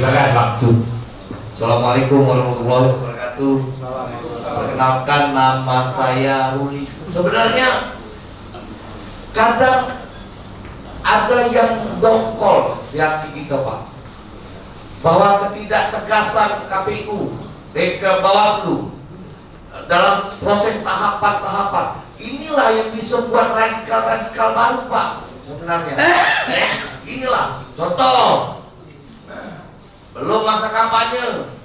Silakan Pak. Assalamualaikum warahmatullahi wabarakatuh. Perkenalkan, nama saya Ruli. Sebenarnya kadang ada yang dongkol di hati kita, Pak, bahwa ketidaktegasan KPU dan ke Bawaslu dalam proses tahapan-tahapan inilah yang bisa buat radikal-radikal baru, Pak. Sebenarnya inilah contoh, belum masa kampanye,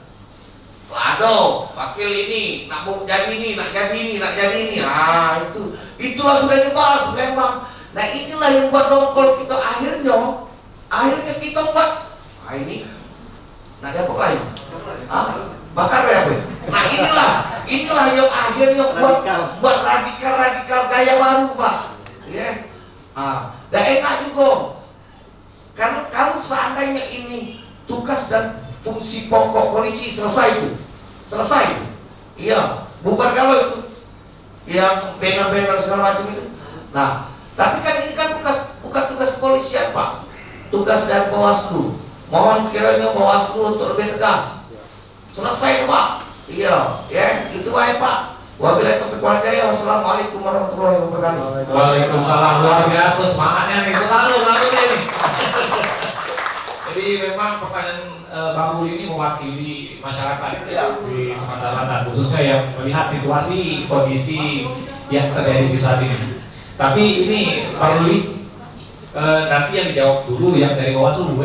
waduh, wakil ini nak mau jadi ini, nak jadi ini, nak jadi ini. Ah, itulah sudah dibahas memang. Nah, inilah yang buat dongkol kita akhirnya kita buat ini. Nah, ada apa lain? Bakar apa? Nah, inilah yang akhirnya buat radikal gaya baru, Pak. Ya. Dan enak juga. Karena kalau seandainya ini tugas dan fungsi pokok polisi selesai itu. Iya, bubar kalau itu yang banner-banner segala macam itu. Nah, tapi kan ini kan bukan tugas kepolisian, Pak. Tugas dari Bawaslu. Mohon kiranya Bawaslu untuk lebih tegas. Selesai, Pak. Iya, ya, itu aja, Pak. Wabillahi taufiq wal hidayah. Wassalamualaikum warahmatullahi wabarakatuh. Waalaikumsalam, luar biasa semangatnya nih. Lalu nih. Jadi memang pertanyaan Bang Ruli ini mewakili masyarakat di Sumatera Selatan, khususnya yang melihat situasi kondisi yang terjadi di saat ini. Tapi ini Pak Ruli nanti yang dijawab dulu yang dari Bawaslu,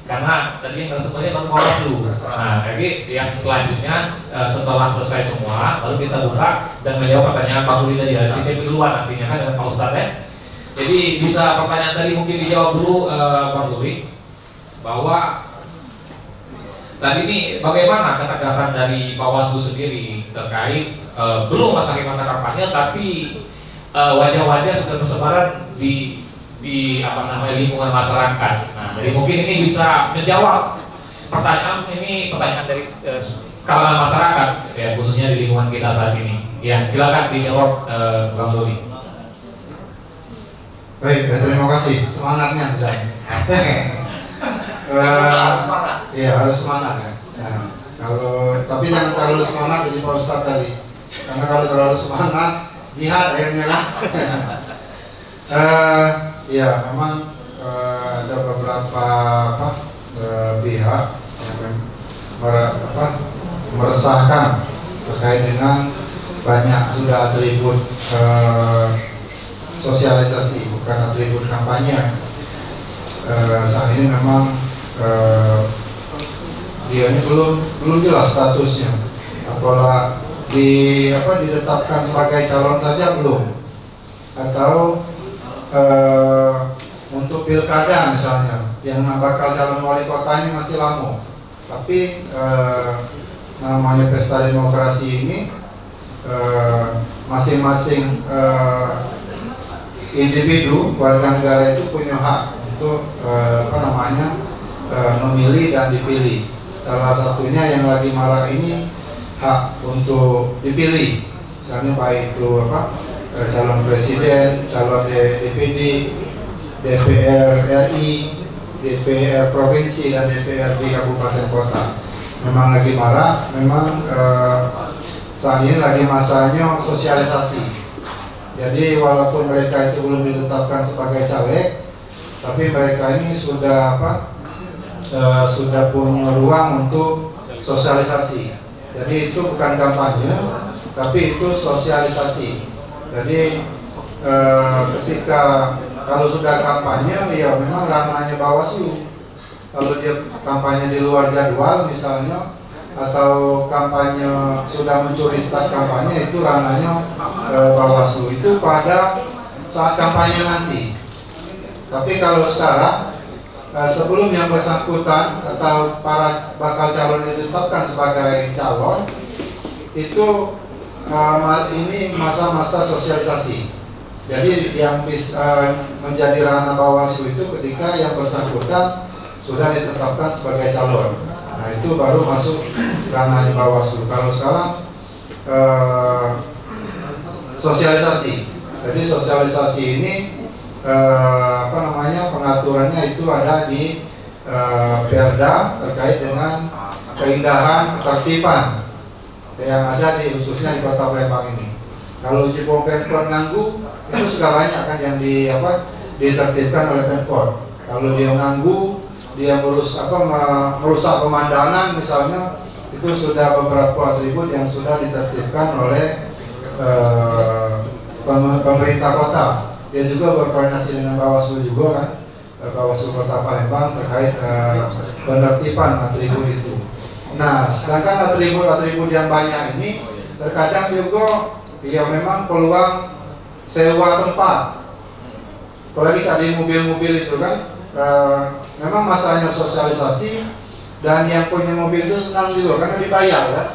karena tadi yang sebenarnya baru Bawaslu. Nah, jadi yang selanjutnya setelah selesai semua, baru kita buka dan menjawab pertanyaan Pak Ruli tadi. Kita duluan nantinya kan dengan Pak Ustadz ya. Jadi bisa pertanyaan tadi mungkin dijawab dulu Pak Ruli, bahwa tadi ini bagaimana ketegasan dari Bawaslu sendiri terkait belum masa kampanye tapi wajah-wajah sudah bersebaran di lingkungan masyarakat. Nah, jadi mungkin ini bisa menjawab pertanyaan dari kalangan masyarakat ya, khususnya di lingkungan kita saat ini. Ya, silakan dijawab Bang Ruli. Baik, terima kasih. Semangatnya iya, harus semangat ya. Nah, tapi jangan terlalu semangat jadi Pak Ustadz tadi. Karena kalau terlalu semangat jihad akhirnya lah. Ya, memang ada beberapa pihak yang meresahkan terkait dengan banyak sudah atribut sosialisasi, bukan atribut kampanye. Saat ini memang dia ini belum jelas statusnya, apalah ditetapkan sebagai calon saja belum, atau untuk pilkada misalnya yang bakal calon wali kota ini masih lama, tapi namanya pesta demokrasi ini masing-masing individu warga negara itu punya hak untuk memilih dan dipilih. Salah satunya yang lagi marak ini hak untuk dipilih, misalnya baik itu calon presiden, calon DPD, DPR RI, DPR provinsi dan DPR di kabupaten kota. Memang lagi marak, memang saat ini lagi masanya sosialisasi. Jadi walaupun mereka itu belum ditetapkan sebagai caleg, tapi mereka ini sudah punya ruang untuk sosialisasi. Jadi itu bukan kampanye, tapi itu sosialisasi. Jadi ketika kalau sudah kampanye, ya memang ranahnya Bawaslu. Kalau dia kampanye di luar jadwal misalnya, atau kampanye sudah mencuri start kampanye, itu ranahnya Bawaslu. Itu pada saat kampanye nanti. Tapi kalau sekarang sebelum yang bersangkutan atau para bakal calon ditetapkan sebagai calon, itu ini masa-masa sosialisasi. Jadi yang menjadi ranah Bawaslu itu ketika yang bersangkutan sudah ditetapkan sebagai calon. Nah, itu baru masuk ranahnya Bawaslu. Kalau sekarang sosialisasi. Jadi sosialisasi ini pengaturannya itu ada di Perda terkait dengan keindahan ketertiban yang ada di khususnya di Kota Palembang ini. Kalau Jepang Pemkot nganggu itu sudah banyak kan yang ditertibkan oleh Pemkot. Kalau dia nganggu, dia merusak pemandangan misalnya, itu sudah beberapa atribut yang sudah ditertibkan oleh pemerintah kota. Dia juga berkoordinasi dengan Bawaslu juga kan, Bawaslu Kota Palembang terkait penertiban atribut itu. Nah, sedangkan atribut-atribut yang banyak ini terkadang juga ya memang peluang sewa tempat. Apalagi saat di mobil-mobil itu kan, memang masalahnya sosialisasi, dan yang punya mobil itu senang juga karena dibayar kan.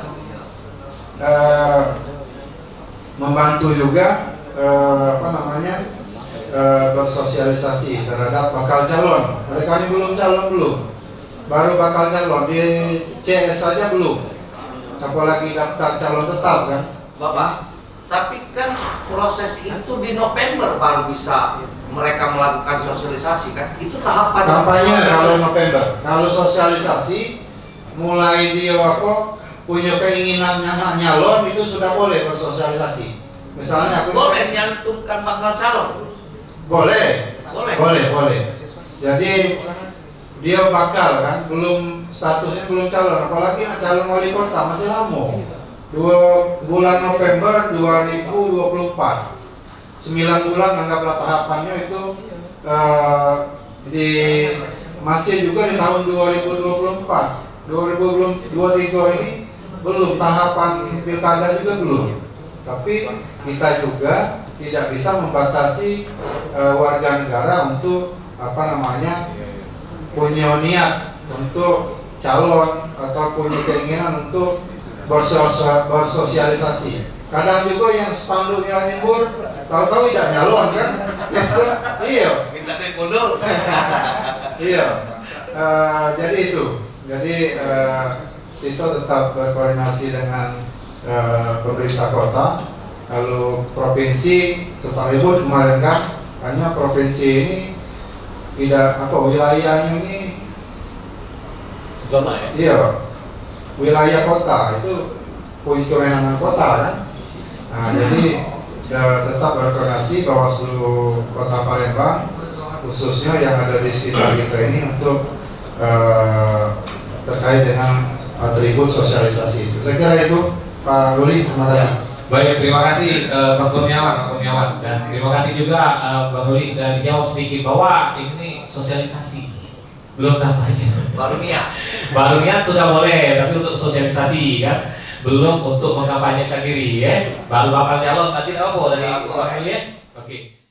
Membantu juga bersosialisasi terhadap bakal calon. Mereka ini belum calon, baru bakal calon, di CS saja belum, apalagi daftar calon tetap kan. Bapak, tapi kan proses itu di November baru bisa mereka melakukan sosialisasi kan? Itu tahapan kampanye kalau November. Kalau sosialisasi mulai dia punya keinginan nyalon itu sudah boleh bersosialisasi. Misalnya boleh nyantumkan bakal calon. Boleh. Jadi dia bakal kan, belum statusnya belum calon, apalagi calon wali kota masih lama. 2 bulan November 2024, 9 bulan anggaplah tahapannya itu masih juga di tahun 2024. 2023 ini belum, tahapan pilkada juga belum. Tapi kita juga tidak bisa membatasi warga negara untuk punya niat untuk calon atau punya keinginan untuk bersosialisasi. Kadang juga yang spanduknya nyebur, tahu-tahu tidak nyalon kan? Iya. Minta duit mundur. Iya. Jadi itu. Jadi kita tetap berkoordinasi dengan pemerintah kota. Kalau provinsi seperti itu kemarin kan, hanya provinsi ini tidak wilayahnya ini zona ya. Iya. Wilayah kota itu punya kewenangan kota kan. Nah, jadi tetap berkoordinasi Bawaslu Kota Palembang khususnya yang ada di sekitar kita ini untuk terkait dengan atribut sosialisasi itu. Saya kira itu Pak Ruli, terima kasih. Baik, terima kasih Pak Kurniawan, dan terima kasih juga Bang Ruli sudah dijawab sedikit bahwa ini sosialisasi, belum kampanye. Baru niat sudah boleh, tapi untuk sosialisasi kan, belum untuk mengkampanyekan diri ya. Baru bakal calon tadi apa dari Bang Ruli ya? Oke.